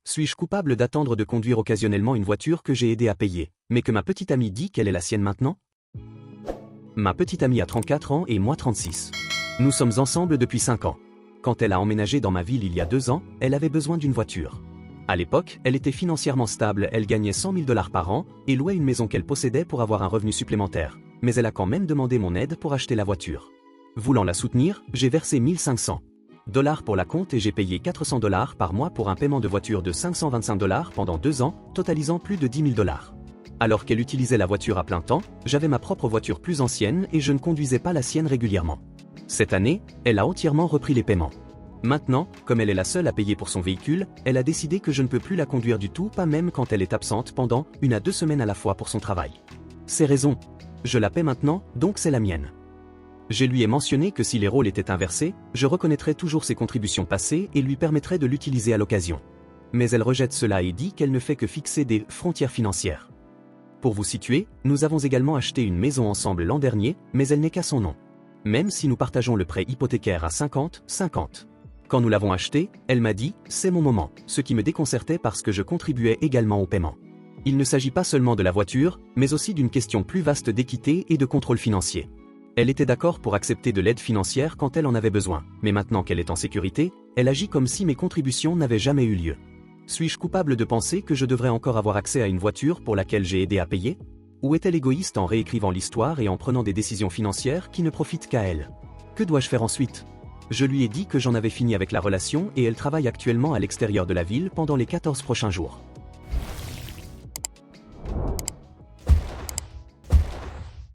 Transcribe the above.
Suis-je coupable d'attendre de conduire occasionnellement une voiture que j'ai aidé à payer, mais que ma petite amie dit qu'elle est la sienne maintenant? Ma petite amie a 34 ans et moi 36. Nous sommes ensemble depuis 5 ans. Quand elle a emménagé dans ma ville il y a 2 ans, elle avait besoin d'une voiture. À l'époque, elle était financièrement stable, elle gagnait 100 000 $ par an et louait une maison qu'elle possédait pour avoir un revenu supplémentaire. Mais elle a quand même demandé mon aide pour acheter la voiture. Voulant la soutenir, j'ai versé 1 500 $ pour la compte et j'ai payé 400 $ par mois pour un paiement de voiture de 525 $ pendant 2 ans, totalisant plus de 10 000 $. Alors qu'elle utilisait la voiture à plein temps, j'avais ma propre voiture plus ancienne et je ne conduisais pas la sienne régulièrement. Cette année, elle a entièrement repris les paiements. Maintenant, comme elle est la seule à payer pour son véhicule, elle a décidé que je ne peux plus la conduire du tout, pas même quand elle est absente pendant 1 à 2 semaines à la fois pour son travail. C'est raison. Je la paie maintenant, donc c'est la mienne. Je lui ai mentionné que si les rôles étaient inversés, je reconnaîtrais toujours ses contributions passées et lui permettrais de l'utiliser à l'occasion. Mais elle rejette cela et dit qu'elle ne fait que fixer des frontières financières. Pour vous situer, nous avons également acheté une maison ensemble l'an dernier, mais elle n'est qu'à son nom. Même si nous partageons le prêt hypothécaire à 50-50. Quand nous l'avons acheté, elle m'a dit « c'est mon moment », ce qui me déconcertait parce que je contribuais également au paiement. Il ne s'agit pas seulement de la voiture, mais aussi d'une question plus vaste d'équité et de contrôle financier. Elle était d'accord pour accepter de l'aide financière quand elle en avait besoin, mais maintenant qu'elle est en sécurité, elle agit comme si mes contributions n'avaient jamais eu lieu. Suis-je coupable de penser que je devrais encore avoir accès à une voiture pour laquelle j'ai aidé à payer? Ou est-elle égoïste en réécrivant l'histoire et en prenant des décisions financières qui ne profitent qu'à elle? Que dois-je faire ensuite? Je lui ai dit que j'en avais fini avec la relation et elle travaille actuellement à l'extérieur de la ville pendant les 14 prochains jours.